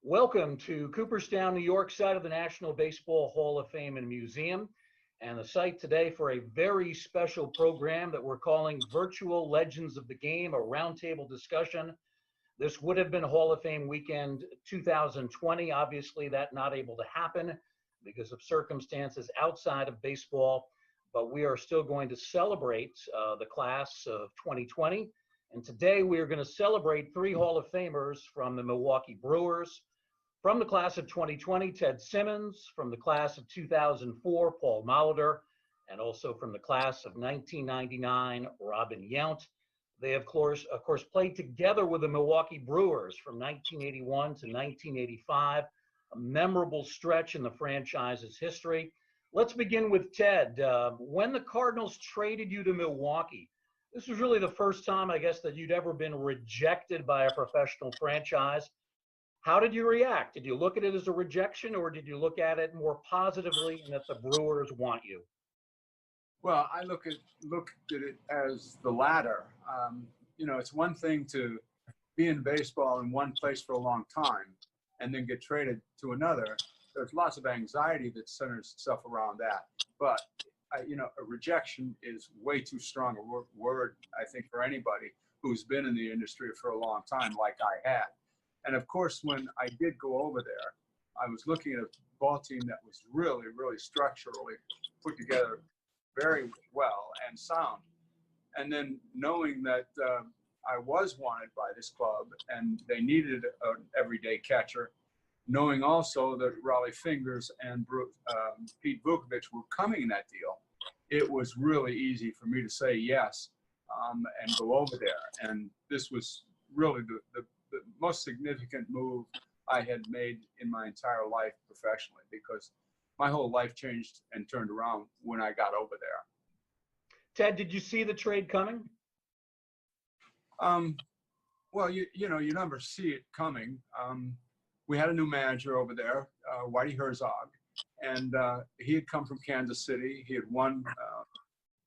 Welcome to Cooperstown, New York, site of the National Baseball Hall of Fame and Museum, and the site today for a very special program that we're calling Virtual Legends of the Game, a roundtable discussion. This would have been Hall of Fame weekend 2020. Obviously, that not able to happen because of circumstances outside of baseball, but we are still going to celebrate the class of 2020. And today we are going to celebrate three Hall of Famers from the Milwaukee Brewers. From the class of 2020, Ted Simmons; from the class of 2004, Paul Molitor; and also from the class of 1999, Robin Yount. They, of course, played together with the Milwaukee Brewers from 1981 to 1985, a memorable stretch in the franchise's history. Let's begin with Ted. When the Cardinals traded you to Milwaukee, this was really the first time, I guess, that you'd ever been rejected by a professional franchise. How did you react? Did you look at it as a rejection, or did you look at it more positively and that the Brewers want you? Well, I looked at it as the latter. It's one thing to be in baseball in one place for a long time and then get traded to another. There's lots of anxiety that centers itself around that. But, a rejection is way too strong a word, I think, for anybody who's been in the industry for a long time like I had. And of course, when I did go over there, I was looking at a ball team that was really, really structurally put together very well and sound. And then knowing that I was wanted by this club and they needed an everyday catcher, knowing also that Raleigh Fingers and Pete Vukovich were coming in that deal, it was really easy for me to say yes and go over there. And this was really the most significant move I had made in my entire life professionally, because my whole life changed and turned around when I got over there. Ted, did you see the trade coming? Well, you never see it coming. We had a new manager over there, Whitey Herzog, and he had come from Kansas City. He had won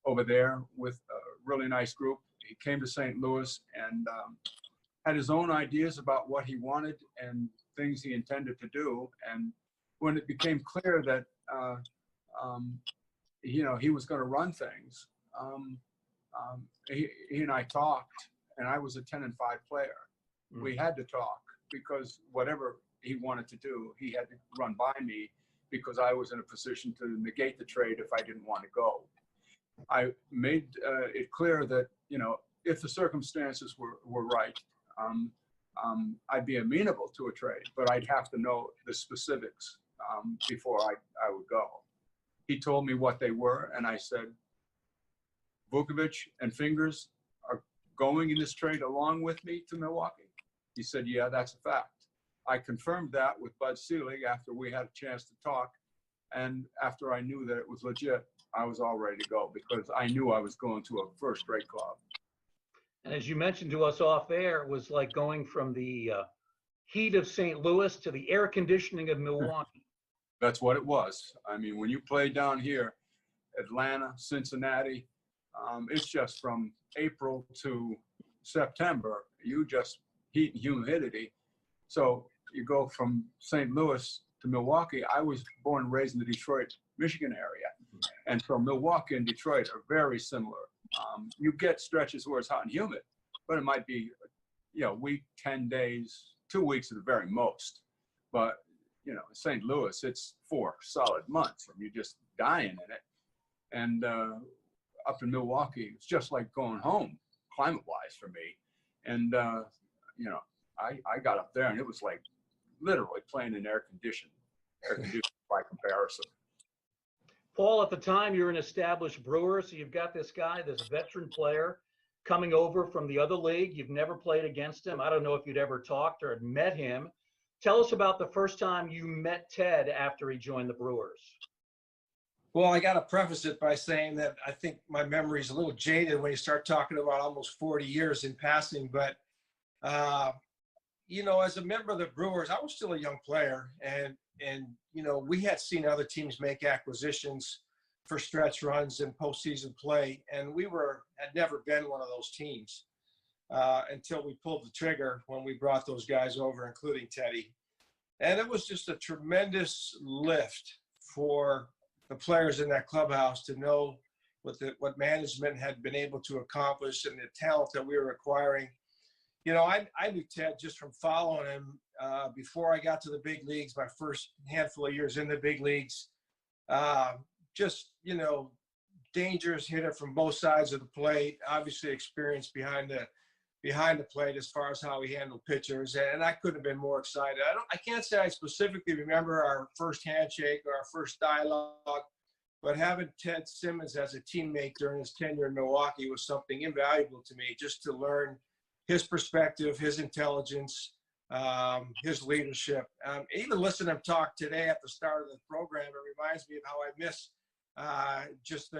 over there with a really nice group. He came to St. Louis and had his own ideas about what he wanted and things he intended to do. And when it became clear that, he was going to run things, he and I talked, and I was a 10-5 player. Mm-hmm. We had to talk because whatever he wanted to do, he had to run by me because I was in a position to negate the trade if I didn't want to go. I made it clear that, if the circumstances were right, I'd be amenable to a trade, but I'd have to know the specifics before I would go. He told me what they were, and I said, Vukovich and Fingers are going in this trade along with me to Milwaukee. He said, yeah, that's a fact. I confirmed that with Bud Selig after we had a chance to talk, and after I knew that it was legit, I was all ready to go because I knew I was going to a first-rate club. And as you mentioned to us off air, it was like going from the heat of St. Louis to the air conditioning of Milwaukee. That's what it was. I mean, when you play down here, Atlanta, Cincinnati, it's just from April to September, you just heat and humidity. So you go from St. Louis to Milwaukee. I was born and raised in the Detroit, Michigan area. And so Milwaukee and Detroit are very similar. You get stretches where it's hot and humid, but it might be, a week, 10 days, 2 weeks at the very most. But, in St. Louis, it's 4 solid months and you're just dying in it. And up in Milwaukee, it's just like going home, climate-wise for me. And, I got up there and it was like literally playing in air conditioning by comparison. Paul, at the time, you're an established Brewer, so you've got this guy, this veteran player, coming over from the other league. You've never played against him. I don't know if you'd ever talked or had met him. Tell us about the first time you met Ted after he joined the Brewers. Well, I got to preface it by saying that I think my memory is a little jaded when you start talking about almost 40 years in passing. But, as a member of the Brewers, I was still a young player. And we had seen other teams make acquisitions for stretch runs and postseason play. And we had never been one of those teams until we pulled the trigger when we brought those guys over, including Teddy. And it was just a tremendous lift for the players in that clubhouse to know what management had been able to accomplish and the talent that we were acquiring. You know, I knew Ted just from following him before I got to the big leagues, my first handful of years in the big leagues. Just, you know, dangerous hitter from both sides of the plate, obviously experienced behind the plate as far as how he handled pitchers. And I couldn't have been more excited. I can't say I specifically remember our first handshake or our first dialogue, but having Ted Simmons as a teammate during his tenure in Milwaukee was something invaluable to me, just to learn his perspective, his intelligence, his leadership. Even listening to him talk today at the start of the program, it reminds me of how I miss just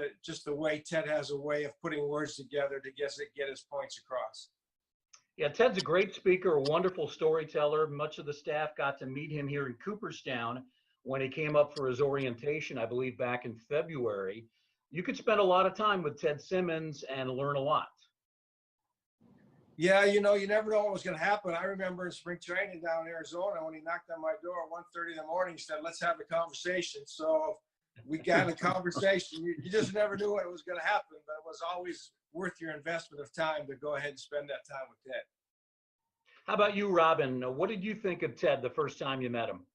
the way Ted has a way of putting words together to get his points across. Yeah, Ted's a great speaker, a wonderful storyteller. Much of the staff got to meet him here in Cooperstown when he came up for his orientation, I believe back in February. You could spend a lot of time with Ted Simmons and learn a lot. Yeah, you know, you never know what was going to happen. I remember in spring training down in Arizona when he knocked on my door at 1:30 in the morning, he said, "Let's have a conversation." So we got a conversation. You just never knew what was going to happen, but it was always worth your investment of time to go ahead and spend that time with Ted. How about you, Robin? What did you think of Ted the first time you met him?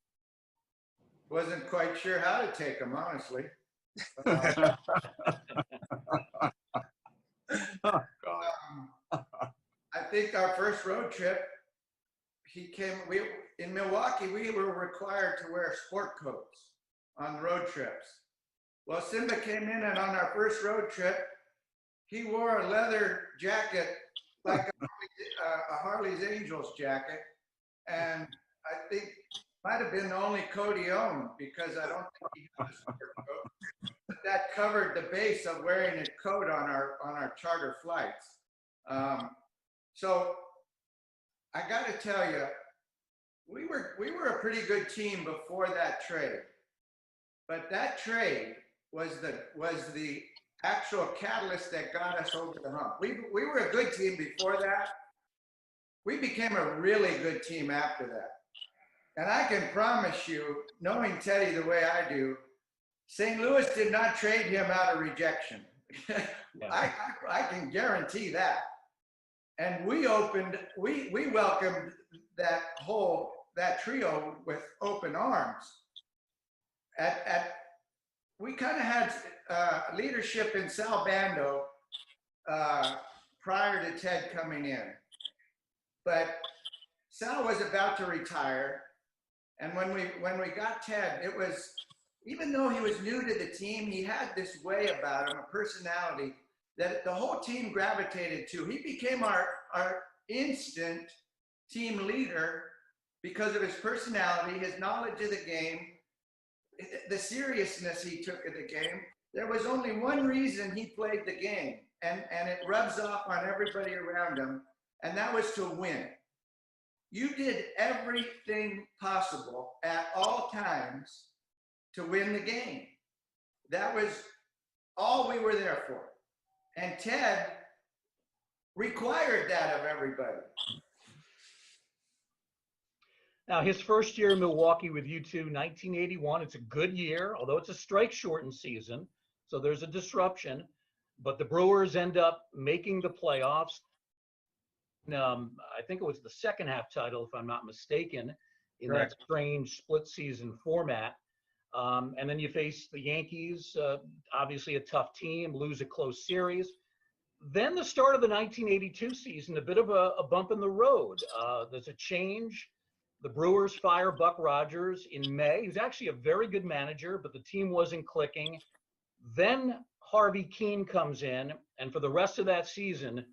Wasn't quite sure how to take him, honestly. I think our first road trip, in Milwaukee, we were required to wear sport coats on road trips. Well, Simba came in, and on our first road trip, he wore a leather jacket like a Harley's Angels jacket. And I think might have been the only coat he owned, because I don't think he had a sport coat. But that covered the base of wearing a coat on our charter flights. So I got to tell you, we were a pretty good team before that trade, but that trade was the actual catalyst that got us over the hump. We were a good team before that. We became a really good team after that. And I can promise you, knowing Teddy the way I do, St. Louis did not trade him out of rejection. Yeah. I can guarantee that. And we welcomed that trio with open arms. We kind of had leadership in Sal Bando prior to Ted coming in. But Sal was about to retire. And when we got Ted, it was, even though he was new to the team, he had this way about him, a personality that the whole team gravitated to. He became our instant team leader because of his personality, his knowledge of the game, the seriousness he took of the game. There was only one reason he played the game, and it rubs off on everybody around him, and that was to win. You did everything possible at all times to win the game. That was all we were there for. And Ted required that of everybody. Now, his first year in Milwaukee with you two, 1981, it's a good year, although it's a strike-shortened season, so there's a disruption. But the Brewers end up making the playoffs. I think it was the second half title, if I'm not mistaken, in Correct. that strange split season format. And then you face the Yankees, obviously a tough team, lose a close series. Then the start of the 1982 season, a bit of a bump in the road. There's a change. The Brewers fire Buck Rogers in May. He was actually a very good manager, but the team wasn't clicking. Then Harvey Keane comes in, and for the rest of that season,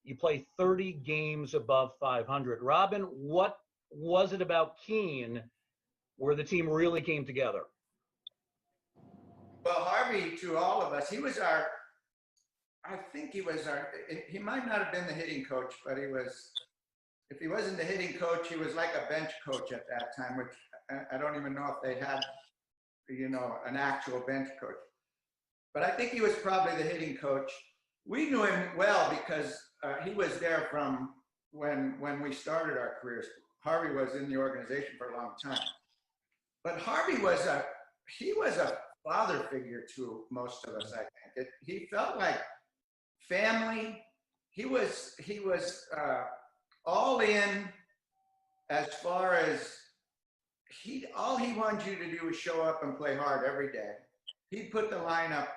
you play 30 games above 500. Robin, what was it about Keane where the team really came together? Well, Harvey, to all of us, he might not have been the hitting coach, but if he wasn't the hitting coach, he was like a bench coach at that time, which I don't even know if they had, an actual bench coach. But I think he was probably the hitting coach. We knew him well because he was there from when we started our careers. Harvey was in the organization for a long time. But Harvey he was a father figure to most of us, I think. He felt like family. He was all in as far as all he wanted you to do was show up and play hard every day. He'd put the lineup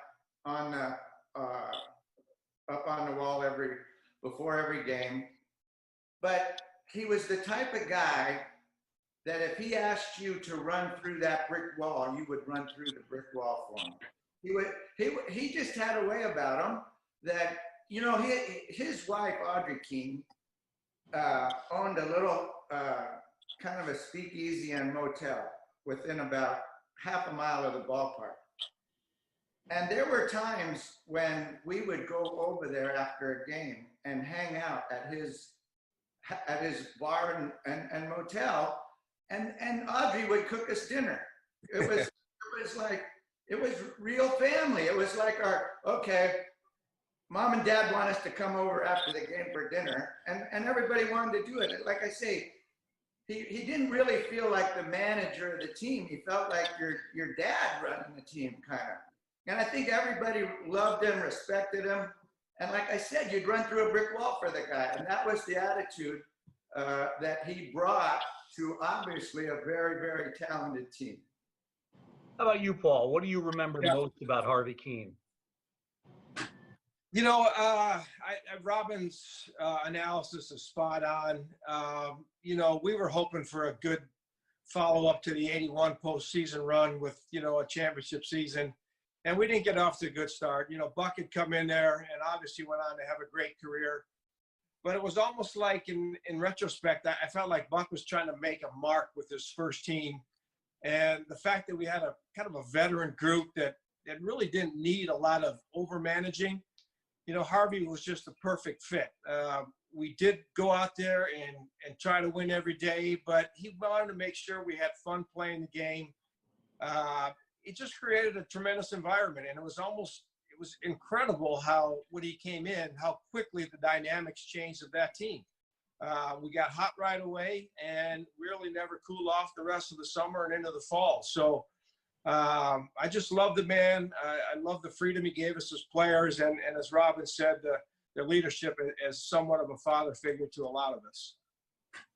on the up on the wall before every game. But he was the type of guy that if he asked you to run through that brick wall, you would run through the brick wall for him. He just had a way about him that, you know, his wife, Audrey Keane, owned a little kind of a speakeasy and motel within about half a mile of the ballpark. And there were times when we would go over there after a game and hang out at his bar and motel, and Audrey would cook us dinner. It was real family. It was like okay, Mom and Dad want us to come over after the game for dinner, and everybody wanted to do it. Like I say, he didn't really feel like the manager of the team. He felt like your dad running the team, kind of. And I think everybody loved him, respected him. And like I said, you'd run through a brick wall for the guy. And that was the attitude that he brought to obviously a very, very talented team. How about you, Paul? What do you remember most about Harvey Keane? You know, Robin's analysis is spot on. You know, we were hoping for a good follow-up to the '81 postseason run with, you know, a championship season. And we didn't get off to a good start. You know, Buck had come in there and obviously went on to have a great career. But it was almost like, in retrospect, I felt like Buck was trying to make a mark with his first team. And the fact that we had a kind of a veteran group that really didn't need a lot of over-managing, you know, Harvey was just the perfect fit. We did go out there and try to win every day, but he wanted to make sure we had fun playing the game. It just created a tremendous environment, and it was incredible how, when he came in, how quickly the dynamics changed of that team. We got hot right away and really never cooled off the rest of the summer and into the fall. So I just love the man. I love the freedom he gave us as players, and as Robin said, the leadership as somewhat of a father figure to a lot of us.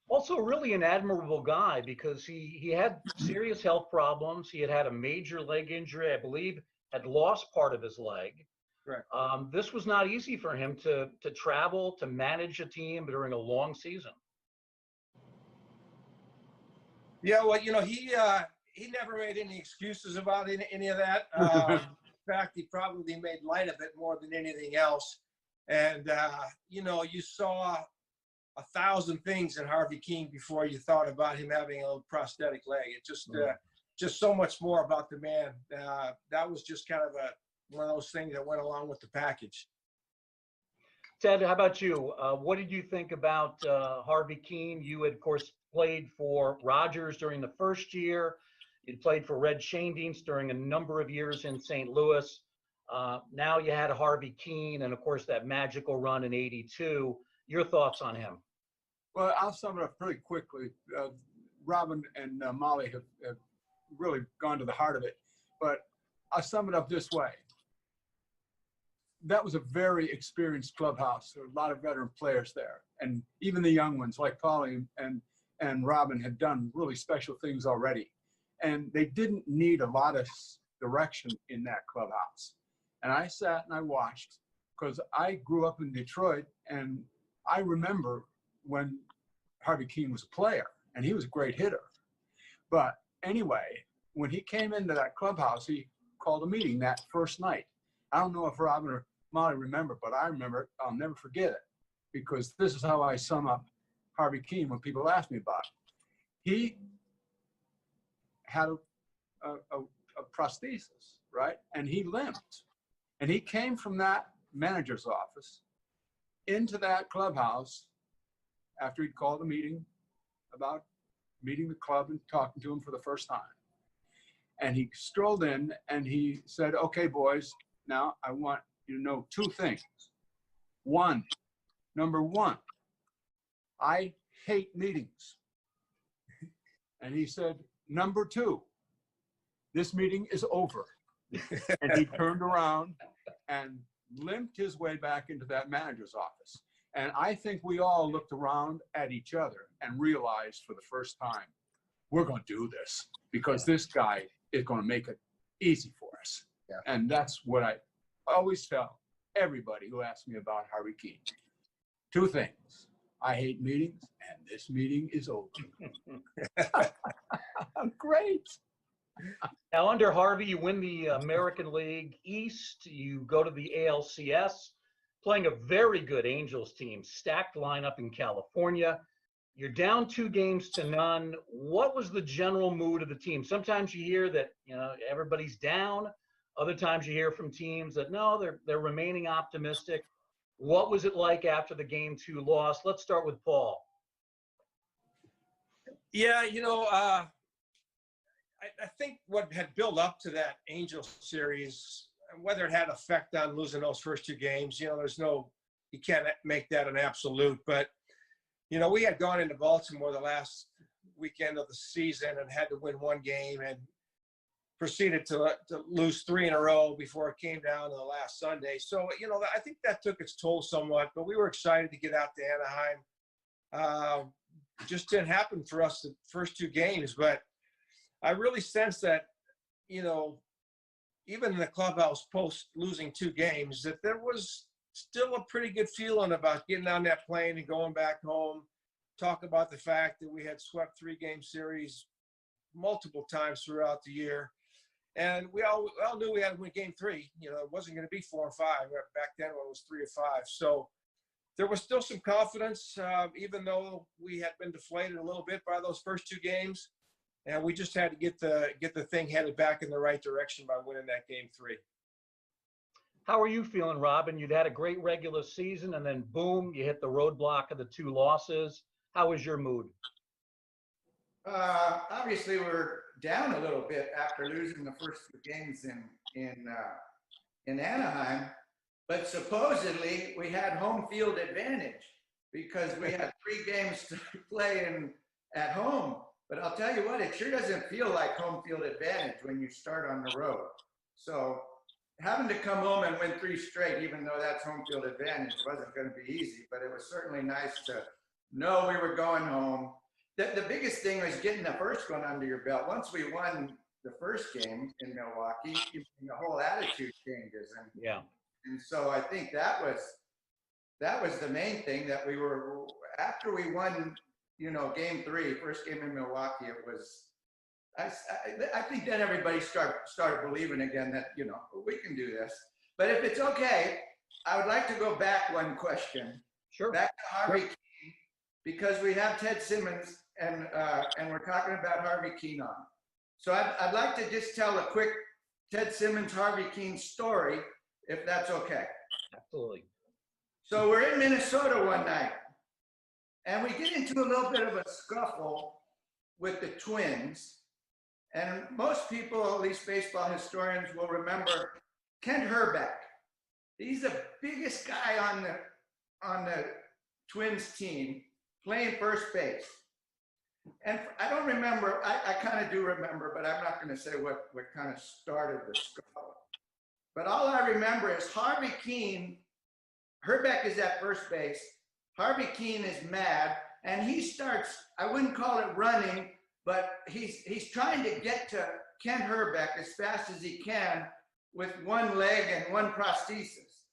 Also really an admirable guy, because he had serious health problems. He had a major leg injury, I believe, had lost part of his leg. Correct. This was not easy for him to travel, to manage a team during a long season. Yeah, well, you know, he never made any excuses about any of that. In fact, he probably made light of it more than anything else. And, you know, you saw 1,000 things in Harvey Keane before you thought about him having a little prosthetic leg. It just so much more about the man. That was just kind of one of those things that went along with the package. Ted, how about you? What did you think about Harvey Keane? You had, of course, played for Rogers during the first year. You played for Red Shandings during a number of years in St. Louis. Now you had Harvey Keane and, of course, that magical run in '82. Your thoughts on him? Well, I'll sum it up pretty quickly. Robin and Molly have really gone to the heart of it. But I'll sum it up this way. That was a very experienced clubhouse. There were a lot of veteran players there. And even the young ones like Polly and Robin had done really special things already. And they didn't need a lot of direction in that clubhouse. And I sat and I watched, because I grew up in Detroit, and I remember when Harvey Keane was a player, and he was a great hitter. But anyway, when he came into that clubhouse, he called a meeting that first night. I don't know if Robin or Molly remember, but I remember it. I'll never forget it, because this is how I sum up Harvey Keane when people ask me about it. He had a prosthesis, right? And he limped. And he came from that manager's office into that clubhouse after he'd called a meeting about meeting the club and talking to him for the first time. And he strolled in and he said, "Okay, boys, now I want you to know two things. Number one, I hate meetings." And he said, "Number two, this meeting is over. And he turned around and limped his way back into that manager's office. And I think we all looked around at each other and realized for the first time, we're going to do this because this guy is going to make it easy for us. Yeah. And that's what I always tell everybody who asks me about Harvey Keane. Two things. I hate meetings, and this meeting is over. Great. Now, under Harvey, you win the American League East. You go to the ALCS, playing a very good Angels team, stacked lineup in California. You're down 2-0. What was the general mood of the team? Sometimes you hear that, everybody's down. Other times you hear from teams that, no, they're remaining optimistic. What was it like after the Game 2 loss? Let's start with Paul. Yeah, I think what had built up to that Angels series, whether it had effect on losing those first 2 games, you can't make that an absolute. But, we had gone into Baltimore the last weekend of the season and had to win 1 game and proceeded to lose 3 in a row before it came down to the last Sunday. So, I think that took its toll somewhat, but we were excited to get out to Anaheim. Just didn't happen for us the first 2 games, but I really sense that, even in the clubhouse post losing 2 games, that there was still a pretty good feeling about getting on that plane and going back home. Talk about the fact that we had swept 3-game series multiple times throughout the year. And we all knew we had to win Game 3. It wasn't going to be 4 and 5. Back then, it was 3 or 5. So there was still some confidence, even though we had been deflated a little bit by those first 2 games. And we just had to get the thing headed back in the right direction by winning that Game 3. How are you feeling, Robin? You'd had a great regular season, and then boom, you hit the roadblock of the 2 losses. How was your mood? Obviously, we're down a little bit after losing the first 2 games in Anaheim, but supposedly we had home field advantage because we had 3 games to play at home. But I'll tell you what, it sure doesn't feel like home field advantage when you start on the road. So having to come home and win 3 straight, even though that's home field advantage, wasn't going to be easy. But it was certainly nice to know we were going home. The biggest thing was getting the first one under your belt. Once we won the first game in Milwaukee, the whole attitude changes. And so I think that was the main thing, that we were, after we won, Game 3, first game in Milwaukee, it was, I think then everybody started believing again that, we can do this. But if it's okay, I would like to go back 1 question. Sure. Back to Harvey Keane, because we have Ted Simmons and we're talking about Harvey Keane on. So I'd like to just tell a quick Ted Simmons, Harvey Keane story, if that's okay. Absolutely. So we're in Minnesota one night, and we get into a little bit of a scuffle with the Twins. And most people, at least baseball historians, will remember Kent Herbeck. He's the biggest guy on the Twins team, playing first base. And I don't remember, I kind of do remember, but I'm not going to say what kind of started the scuffle. But all I remember is Harvey Keane, Herbeck is at first base, Harvey Keane is mad, and he starts, I wouldn't call it running, but he's trying to get to Kent Herbeck as fast as he can with 1 leg and 1 prosthesis.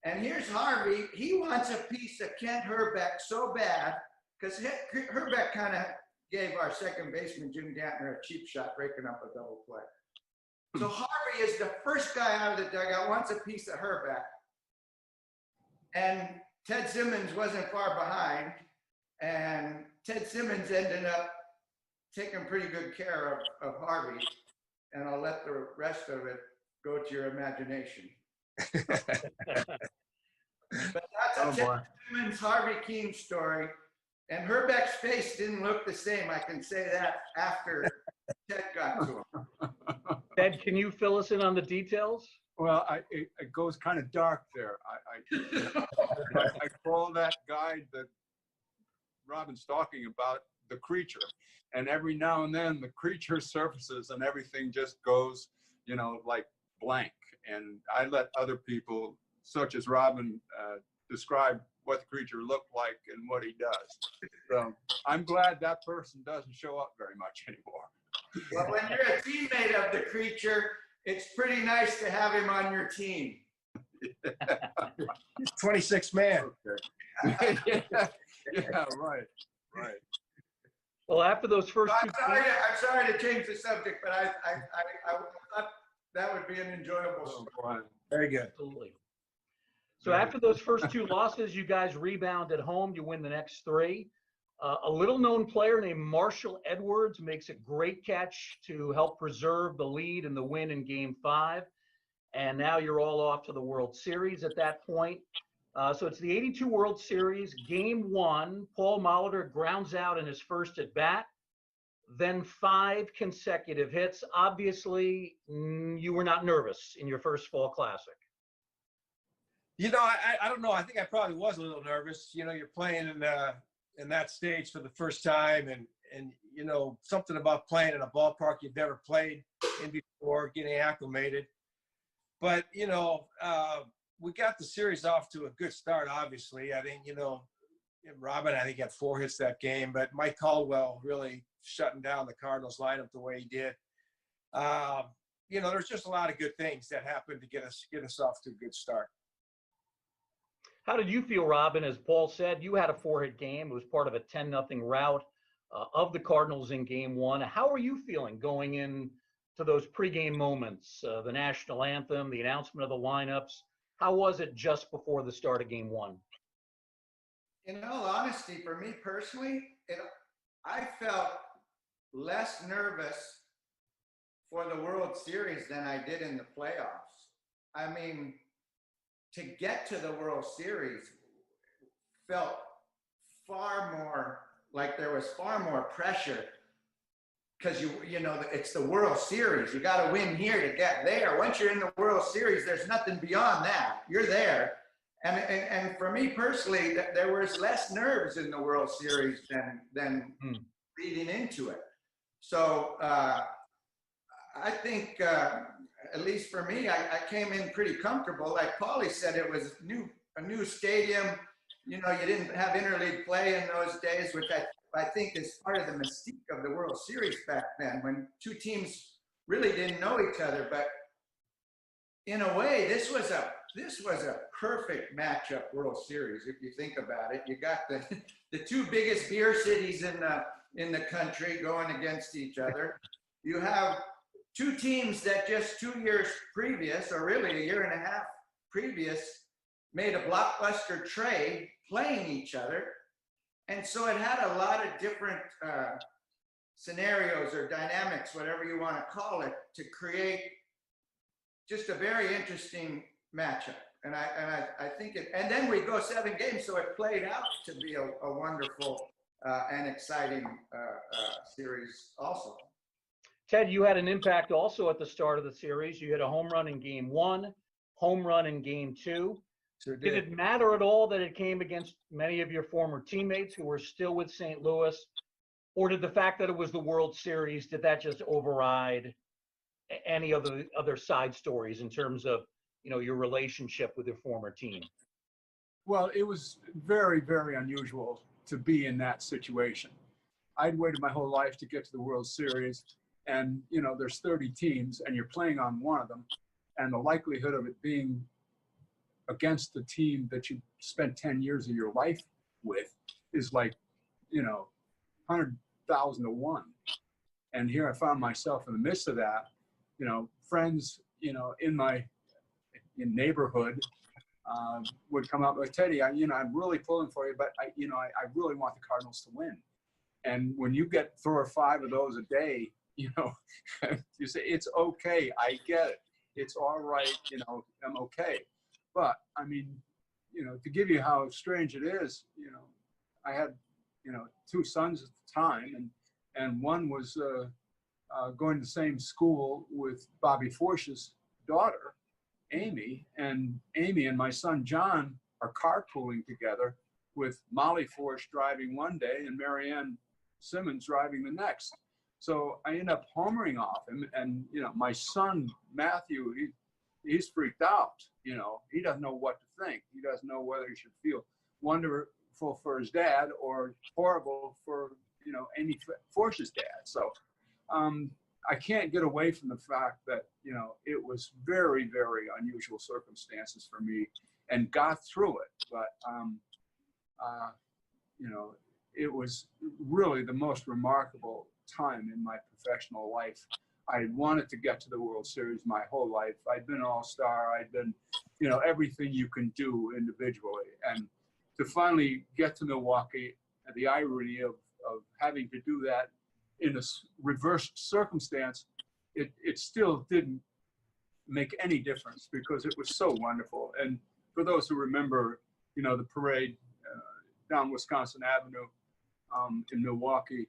And here's Harvey, he wants a piece of Kent Herbeck so bad, because Herbeck kind of gave our second baseman, Jim Gantner, a cheap shot, breaking up a double play. So Harvey is the first guy out of the dugout, wants a piece of Herbeck. And Ted Simmons wasn't far behind, and Ted Simmons ended up taking pretty good care of Harvey, and I'll let the rest of it go to your imagination. But that's a Ted Simmons, Harvey Keane story, and Herbeck's face didn't look the same, I can say that, after Ted got to him. Ted, can you fill us in on the details? Well, it goes kind of dark there. I call that guy that Robin's talking about the creature. And every now and then the creature surfaces and everything just goes, you know, like blank. And I let other people, such as Robin, describe what the creature looked like and what he does. So I'm glad that person doesn't show up very much anymore. Well, when you're a teammate of the creature, it's pretty nice to have him on your team. 26 man. Okay. Yeah, right. Well, after those first I'm two, sorry to change the subject, but I thought that would be an enjoyable story. Very good. absolutely. So after those first two losses, you guys rebound at home. You win the next three. A little-known player named Marshall Edwards makes a great catch to help preserve the lead and the win in Game 5. And now you're all off to the World Series at that point. So it's the '82 World Series, Game 1. Paul Molitor grounds out in his first at-bat. Then 5 consecutive hits. Obviously, you were not nervous in your first fall classic. You know, I don't know. I think I probably was a little nervous. You know, you're playing in that stage for the first time, and you know, something about playing in a ballpark you've never played in before, getting acclimated. But you know, we got the series off to a good start. Obviously, I think, you know, Robin, I think, had 4 hits that game, but Mike Caldwell really shutting down the Cardinals lineup the way he did. You know, there's just a lot of good things that happened to get us off to a good start. How did you feel, Robin? As Paul said, you had a 4-hit game. It was part of a 10-0 rout of the Cardinals in Game 1. How are you feeling going in to those pregame moments, the national anthem, the announcement of the lineups? How was it just before the start of Game 1? In all honesty, for me personally, I felt less nervous for the World Series than I did in the playoffs. I mean, to get to the World Series felt far more like there was far more pressure, because you know, it's the World Series. You got to win here to get there. Once you're in the World Series, there's nothing beyond that. You're there. And for me personally, there was less nerves in the World Series than leading into it. So I think, at least for me, I came in pretty comfortable. Like Paulie said, it was a new stadium. You know, you didn't have interleague play in those days, which I think is part of the mystique of the World Series back then, when two teams really didn't know each other. But in a way, this was a perfect matchup World Series, if you think about it. You got the two biggest beer cities in the country going against each other. You have two teams that just 2 years previous, or really a year and a half previous, made a blockbuster trade playing each other. And so it had a lot of different scenarios or dynamics, whatever you want to call it, to create just a very interesting matchup. And I think and then we go 7 games, so it played out to be a wonderful and exciting series also. Ted, you had an impact also at the start of the series. You hit a home run in Game 1, home run in Game 2. Sure Did it matter at all that it came against many of your former teammates who were still with St. Louis? Or did the fact that it was the World Series, did that just override any other side stories in terms of, you know, your relationship with your former team? Well, it was very, very unusual to be in that situation. I'd waited my whole life to get to the World Series, and, you know, there's 30 teams and you're playing on one of them, and the likelihood of it being against the team that you spent 10 years of your life with is like, you know, 100,000 to 1. And here I found myself in the midst of that, you know, friends, you know, in neighborhood would come up with, Teddy, I'm really pulling for you, but I really want the Cardinals to win. And when you get 4 or 5 of those a day, you know, you say, it's okay. I get it. It's all right. You know, I'm okay. But I mean, you know, to give you how strange it is, you know, I had, you know, 2 sons at the time, and one was going to the same school with Bobby Forsh's daughter, Amy, and Amy and my son John are carpooling together, with Molly Forsh driving one day and Marianne Simmons driving the next. So I end up homering off him, and my son Matthew, he's freaked out. He doesn't know what to think. He doesn't know whether he should feel wonderful for his dad or horrible for Amy Forsh's dad. So I can't get away from the fact that it was very, very unusual circumstances for me, and got through it. But it was really the most remarkable time in my professional life. I wanted to get to the World Series my whole life. I'd been all-star. I'd been, everything you can do individually. And to finally get to Milwaukee, and the irony of having to do that in a reversed circumstance, it still didn't make any difference because it was so wonderful. And for those who remember, the parade down Wisconsin Avenue in Milwaukee,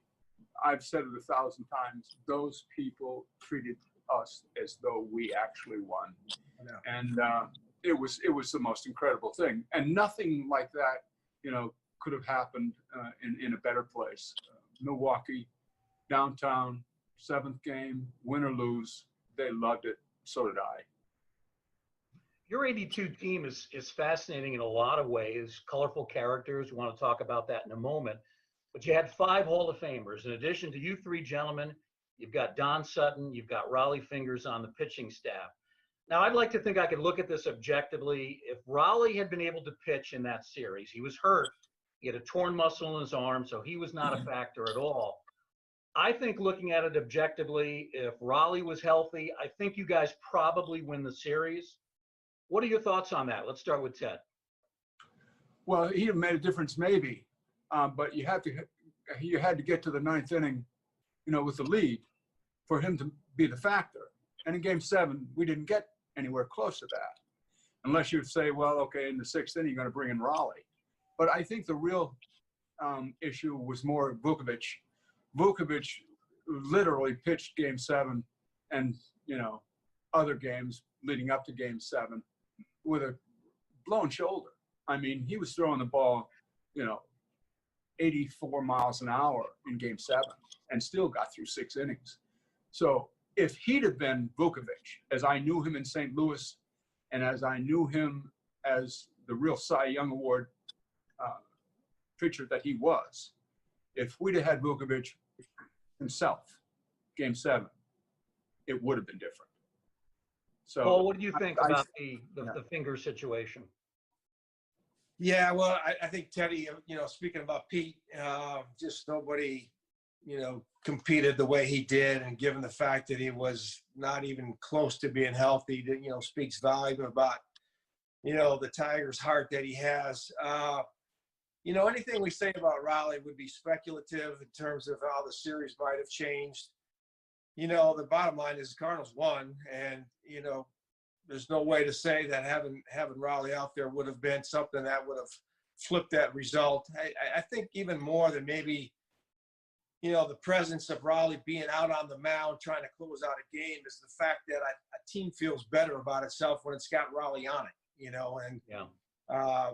I've said it 1,000 times, those people treated us as though we actually won. Yeah. And it was the most incredible thing. And nothing like that, could have happened in a better place. Milwaukee, downtown, 7th game, win or lose, they loved it. So did I. Your 82 team is fascinating in a lot of ways, colorful characters. We want to talk about that in a moment. But you had 5 Hall of Famers. In addition to you 3 gentlemen, you've got Don Sutton, you've got Rollie Fingers on the pitching staff. Now, I'd like to think I could look at this objectively. If Rollie had been able to pitch in that series, he was hurt. He had a torn muscle in his arm, so he was not a factor at all. I think looking at it objectively, if Rollie was healthy, I think you guys probably win the series. What are your thoughts on that? Let's start with Ted. Well, he made a difference maybe, but you had to get to the 9th inning, with the lead for him to be the factor. And in Game 7, we didn't get anywhere close to that, unless you say, well, okay, in the 6th inning, you're going to bring in Rollie. But I think the real issue was more Vukovic. Vukovic literally pitched Game 7 and, other games leading up to Game 7 with a blown shoulder. I mean, he was throwing the ball, 84 miles an hour in Game 7 and still got through 6 innings. So if he'd have been Vukovic, as I knew him in St. Louis and as I knew him as the real Cy Young Award pitcher that he was, if we'd have had Vukovic himself, Game 7, it would have been different. So, Paul, what do you think about the finger situation? Yeah, well, I think Teddy, speaking about Pete, just nobody, competed the way he did. And given the fact that he was not even close to being healthy, that, speaks volume about, the Tiger's heart that he has. Anything we say about Rollie would be speculative in terms of how the series might have changed. The bottom line is the Cardinals won, and, there's no way to say that having Rollie out there would have been something that would have flipped that result. I think even more than maybe, the presence of Rollie being out on the mound trying to close out a game is the fact that a team feels better about itself when it's got Rollie on it, and yeah.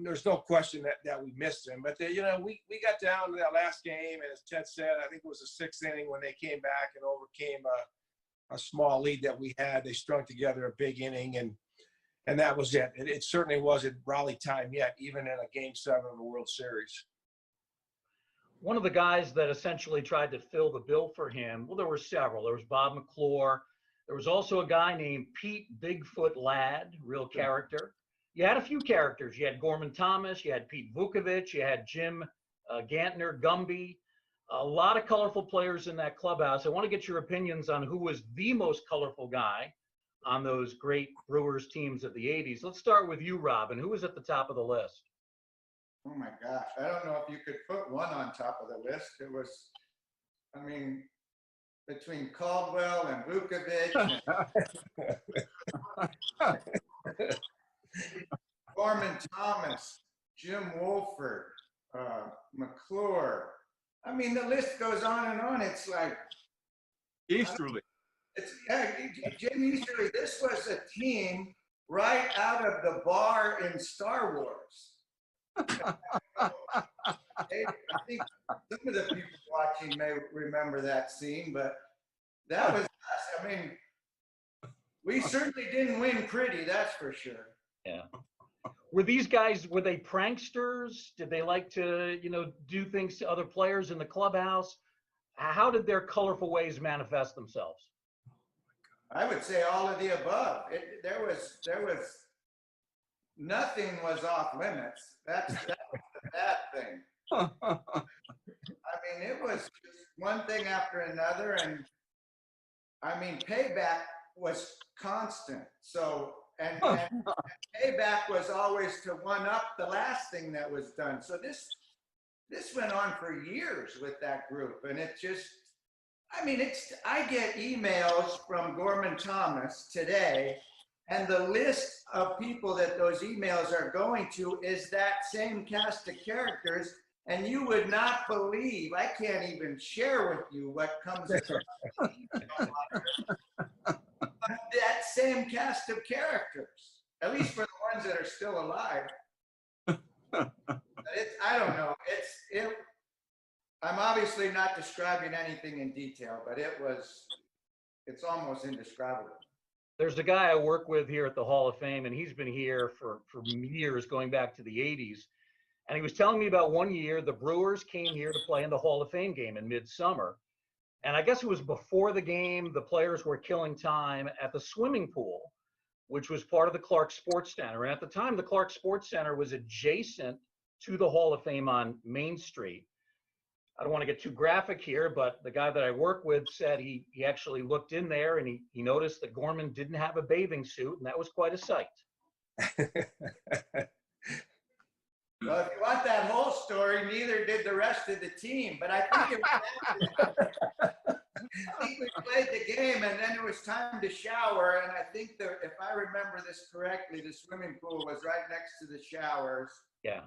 There's no question that we missed him. But, we got down to that last game, and as Ted said, I think it was the 6th inning when they came back and overcame a small lead that we had. They strung together a big inning, and that was it. It certainly wasn't Rollie time yet, even in a Game 7 of the World Series. One of the guys that essentially tried to fill the bill for him, well, there were several. There was Bob McClure. There was also a guy named Pete Bigfoot Ladd, real character. You had a few characters. You had Gorman Thomas, you had Pete Vukovic, you had Jim Gantner, Gumby, a lot of colorful players in that clubhouse. I want to get your opinions on who was the most colorful guy on those great Brewers teams of the 80s. Let's start with you, Robin. Who was at the top of the list? Oh my gosh. I don't know if you could put one on top of the list. It was, between Caldwell and Vukovic. Gorman Thomas, Jim Wolford, McClure. The list goes on and on. It's like Easterly. Jim Easterly. This was a team right out of the bar in Star Wars. I think some of the people watching may remember that scene, but that was us. I mean, we certainly didn't win pretty, that's for sure. Yeah. Were these guys, were they pranksters? Did they like to, do things to other players in the clubhouse? How did their colorful ways manifest themselves? I would say all of the above. There was nothing was off limits. That was the bad thing. I mean, it was just one thing after another, and I mean, payback was constant. So, and payback was always to one up the last thing that was done. So this went on for years with that group, and it just, I mean, I get emails from Gorman Thomas today, and the list of people that those emails are going to is that same cast of characters, and you would not believe, I can't even share with you what comes across the email line. That same cast of characters, at least for the ones that are still alive. I don't know. I'm obviously not describing anything in detail, but it's almost indescribable. There's a guy I work with here at the Hall of Fame, and he's been here for years, going back to the 80s. And he was telling me about one year the Brewers came here to play in the Hall of Fame game in midsummer. And I guess it was before the game, the players were killing time at the swimming pool, which was part of the Clark Sports Center. And at the time, the Clark Sports Center was adjacent to the Hall of Fame on Main Street. I don't want to get too graphic here, but the guy that I work with said he actually looked in there and he noticed that Gorman didn't have a bathing suit, and that was quite a sight. Well, if you want that whole story, neither did the rest of the team. But I think we played the game, and then it was time to shower. And I think if I remember this correctly, the swimming pool was right next to the showers. Yeah.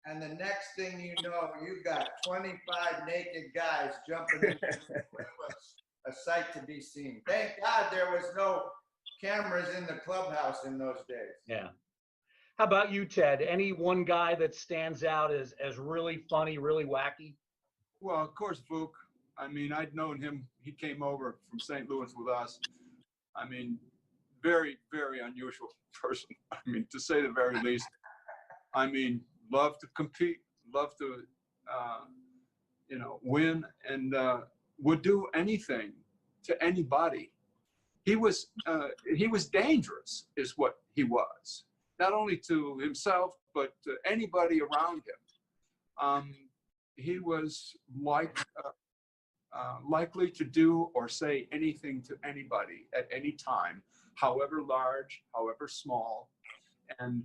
And the next thing you know, you got 25 naked guys jumping in. It was a sight to be seen. Thank God there was no cameras in the clubhouse in those days. Yeah. How about you, Ted? Any one guy that stands out as really funny, really wacky? Well, of course, Vuk. I mean, I'd known him. He came over from St. Louis with us. I mean, very, very unusual person. I mean, to say the very least. I mean, love to compete, love to, win, and would do anything to anybody. He was dangerous, is what he was. Not only to himself, but to anybody around him. He was likely to do or say anything to anybody at any time, however large, however small. And,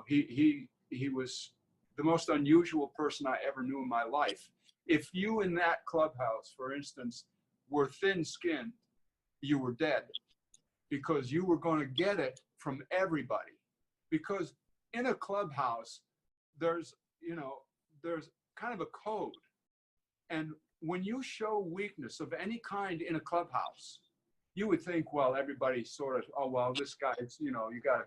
he was the most unusual person I ever knew in my life. If you in that clubhouse, for instance, were thin-skinned, you were dead, because you were going to get it from everybody. Because in a clubhouse, there's kind of a code. And when you show weakness of any kind in a clubhouse, you would think, well, everybody sort of, oh, well, this guy, you got to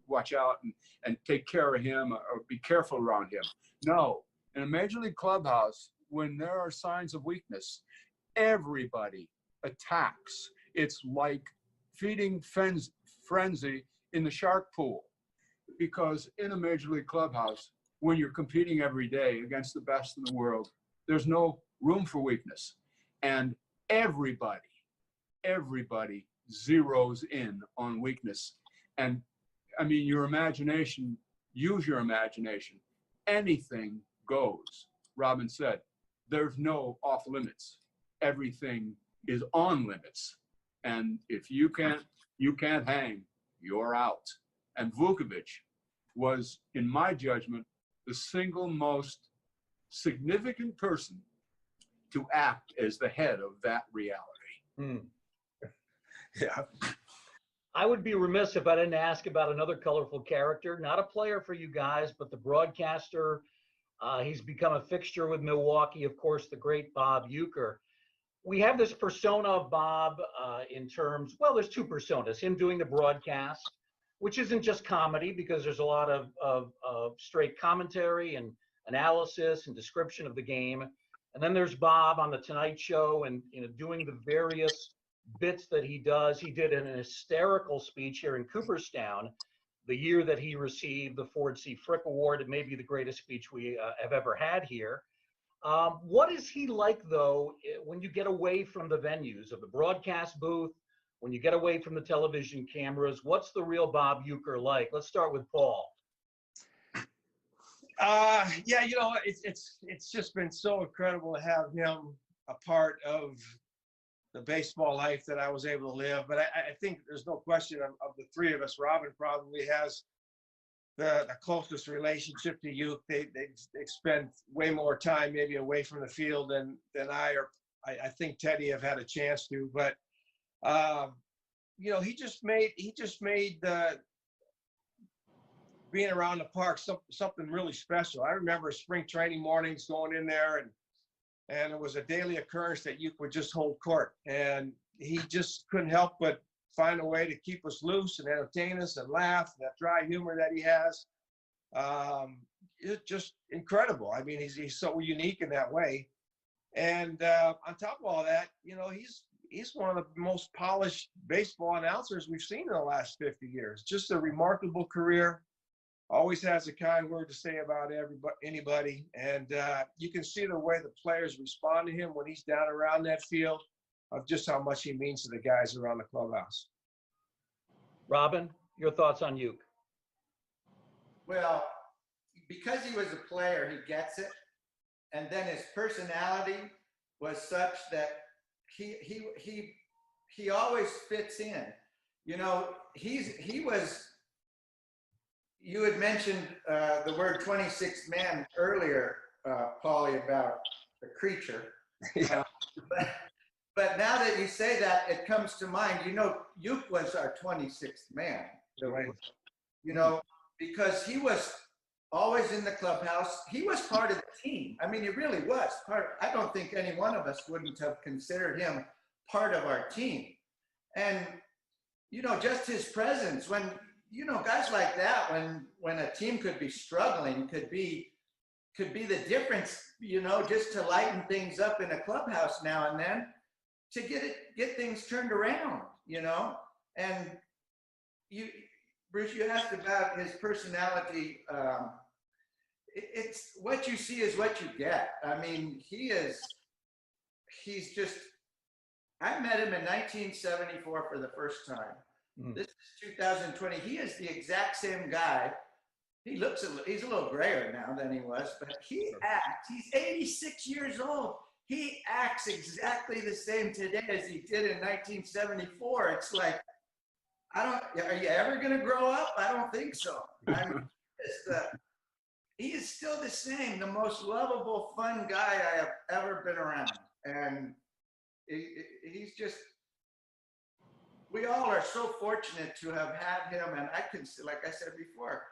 watch out and take care of him or be careful around him. No, in a major league clubhouse, when there are signs of weakness, everybody attacks. It's like feeding frenzy in the shark pool, because in a major league clubhouse, when you're competing every day against the best in the world, there's no room for weakness. And everybody zeroes in on weakness. And I mean, use your imagination. Anything goes. Robin said, there's no off limits. Everything is on limits. And if you can't hang, you're out. And Vukovic was, in my judgment, the single most significant person to act as the head of that reality. Yeah. I would be remiss if I didn't ask about another colorful character, not a player for you guys, but the broadcaster. He's become a fixture with Milwaukee, of course, the great Bob Euchre. We have this persona of Bob in terms, well, there's two personas, him doing the broadcast, which isn't just comedy, because there's a lot of straight commentary and analysis and description of the game. And then there's Bob on the Tonight Show and doing the various bits that he does. He did an hysterical speech here in Cooperstown the year that he received the Ford C. Frick Award. It may be the greatest speech we have ever had here. What is he like, though, when you get away from the venues of the broadcast booth, when you get away from the television cameras? What's the real Bob Euchre like? Let's start with Paul. Yeah, it's just been so incredible to have him a part of the baseball life that I was able to live. But I think there's no question of the three of us, Robin probably has the closest relationship to Euchre. They spend way more time maybe away from the field than I think Teddy have had a chance to. But he just made the being around the park something really special. I remember spring training mornings going in there, and it was a daily occurrence that Euchre would just hold court, and he just couldn't help but find a way to keep us loose and entertain us and laugh. That dry humor that he has, it's just incredible. I mean, he's so unique in that way. And on top of all that, he's one of the most polished baseball announcers we've seen in the last 50 years. Just a remarkable career. Always has a kind word to say about anybody. And you can see the way the players respond to him when he's down around that field, of just how much he means to the guys around the clubhouse. Robin, your thoughts on Euchre? Well, because he was a player, he gets it. And then his personality was such that he always fits in. You had mentioned the word 26th man earlier, Paulie, about the creature. Yeah. But now that you say that, it comes to mind, Euchre was our 26th man. Right. Because he was always in the clubhouse. He was part of the team. I mean, he really was I don't think any one of us wouldn't have considered him part of our team. And, just his presence when, guys like that, when a team could be struggling, could be the difference, just to lighten things up in a clubhouse now and then, to get things turned around, And Bruce, you asked about his personality. It's what you see is what you get. I mean, he's just. I met him in 1974 for the first time. This is 2020. He is the exact same guy. He's a little grayer now than he was, but he acts. He's 86 years old. He acts exactly the same today as he did in 1974. It's like, are you ever going to grow up? I don't think so. He is still the same, the most lovable, fun guy I have ever been around. And he's just, we all are so fortunate to have had him, and I can, like I said before,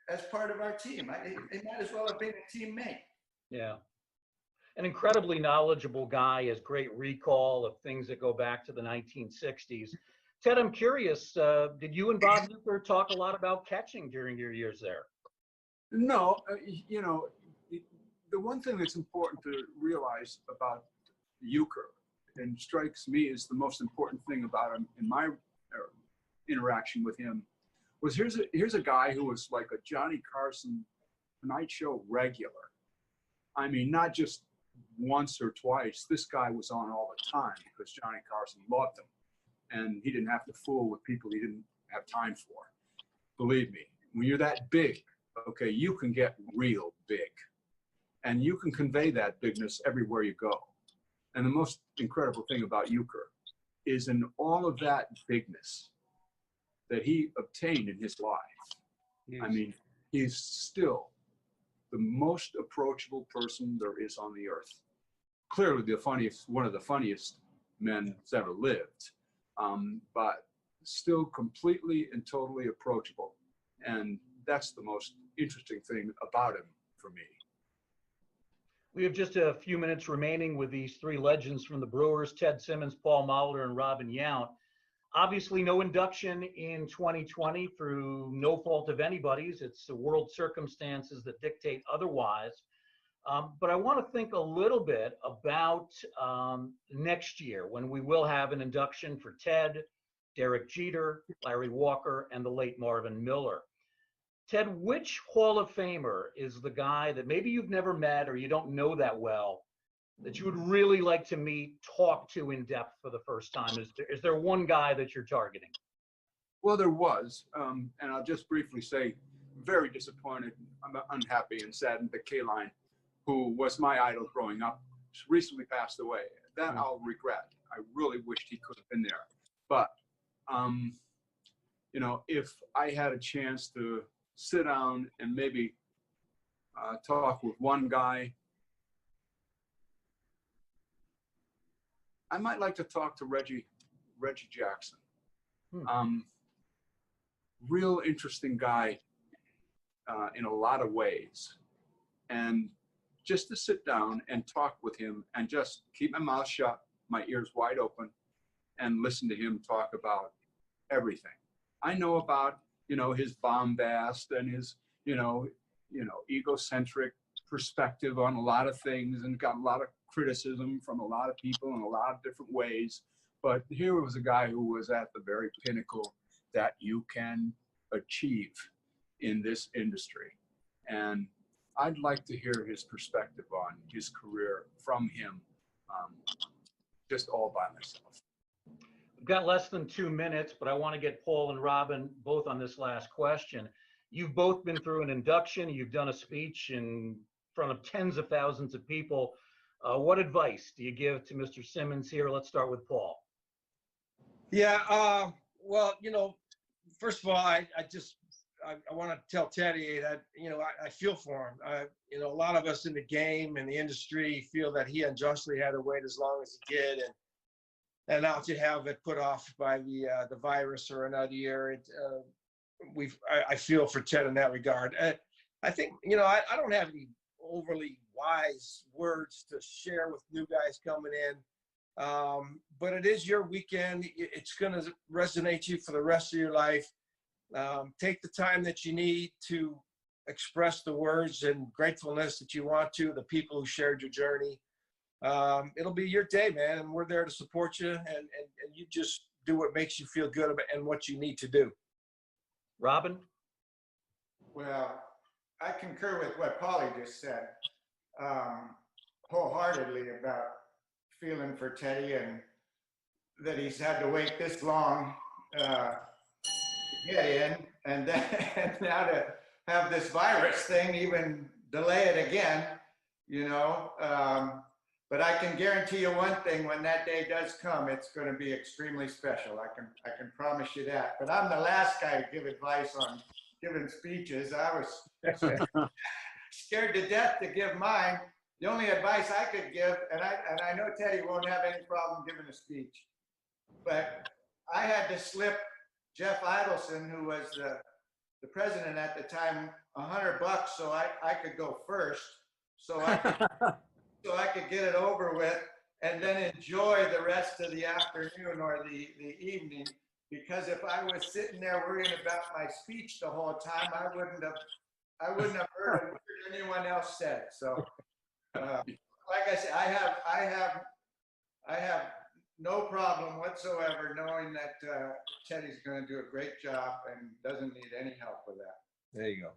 as part of our team. He might as well have been a teammate. Yeah. An incredibly knowledgeable guy, has great recall of things that go back to the 1960s. Ted, I'm curious, did you and Bob Euchre talk a lot about catching during your years there? No, the one thing that's important to realize about Euchre, and strikes me as the most important thing about him in my interaction with him, was here's a guy who was like a Johnny Carson Tonight Show regular. I mean, not just once or twice. This guy was on all the time because Johnny Carson loved him, and he didn't have to fool with people he didn't have time for. Believe me, when you're that big, okay, you can get real big, and you can convey that bigness everywhere you go. And the most incredible thing about Euchre is in all of that bigness that he obtained in his life. Yes. I mean, he's still the most approachable person there is on the earth. Clearly one of the funniest men that's ever lived, but still completely and totally approachable. And that's the most interesting thing about him for me. We have just a few minutes remaining with these three legends from the Brewers, Ted Simmons, Paul Molitor, and Robin Yount. Obviously, no induction in 2020 through no fault of anybody's. It's the world circumstances that dictate otherwise. But I want to think a little bit about next year when we will have an induction for Ted, Derek Jeter, Larry Walker, and the late Marvin Miller. Ted, which Hall of Famer is the guy that maybe you've never met or you don't know that well that you would really like to meet, talk to in depth for the first time? Is there one guy that you're targeting? Well, there was, and I'll just briefly say, very disappointed, I'm unhappy and saddened that Keane, who was my idol growing up, recently passed away. That I'll regret. I really wished he could have been there. But, you know, if I had a chance to sit down and maybe talk with one guy, I might like to talk to Reggie Jackson. Real interesting guy in a lot of ways. And just to sit down and talk with him and just keep my mouth shut, my ears wide open, and listen to him talk about everything. I know about, you know, his bombast and his, you know, egocentric perspective on a lot of things, and got a lot of criticism from a lot of people in a lot of different ways. But here was a guy who was at the very pinnacle that you can achieve in this industry. And I'd like to hear his perspective on his career from him, just all by myself. We've got less than 2 minutes, but I want to get Paul and Robin both on this last question. You've both been through an induction. You've done a speech in front of tens of thousands of people. What advice do you give to Mr. Simmons here? Let's start with Paul. Yeah, well, you know, first of all, I want to tell Teddy that, you know, I feel for him. You know, a lot of us in the game and the industry feel that he unjustly had to wait as long as he did, and now to have it put off by the virus or another year, I feel for Ted in that regard. I think, you know, I don't have any overly wise words to share with new guys coming in. But it is your weekend. It's going to resonate you for the rest of your life. Take the time that you need to express the words and gratefulness that you want to the people who shared your journey. It'll be your day, man, and we're there to support you, and you just do what makes you feel good about and what you need to do. Robin? Well, I concur with what Paulie just said wholeheartedly about feeling for Teddy and that he's had to wait this long to get in, and now to have this virus thing even delay it again, you know. But I can guarantee you one thing: when that day does come, it's going to be extremely special. I can promise you that. But I'm the last guy to give advice on giving speeches. I was scared to death to give mine. The only advice I could give, and I know Teddy won't have any problem giving a speech, but I had to slip Jeff Idelson, who was the president at the time, $100 so I could go first, so I could get it over with and then enjoy the rest of the afternoon or the evening. Because if I was sitting there worrying about my speech the whole time, I wouldn't have heard a word anyone else said. So, like I said, I have no problem whatsoever knowing that Teddy's going to do a great job and doesn't need any help with that. There you go.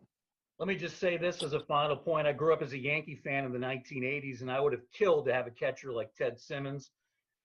Let me just say this as a final point. I grew up as a Yankee fan in the 1980s, and I would have killed to have a catcher like Ted Simmons.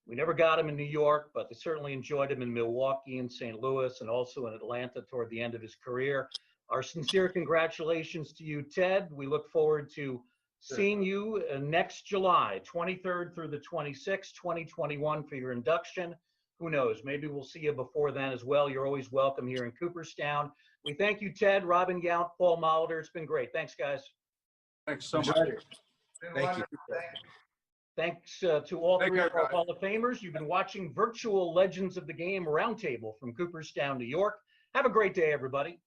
We never got him in New York, but they certainly enjoyed him in Milwaukee and St. Louis and also in Atlanta toward the end of his career. Our sincere congratulations to you, Ted. We look forward to seeing you next July, 23rd through the 26th, 2021 for your induction. Who knows? Maybe we'll see you before then as well. You're always welcome here in Cooperstown. We thank you, Ted, Robin Yount, Paul Molitor. It's been great. Thanks, guys. Thanks so much. Thank you. Thanks to all three of our Hall of Famers. You've been watching Virtual Legends of the Game Roundtable from Cooperstown, New York. Have a great day, everybody.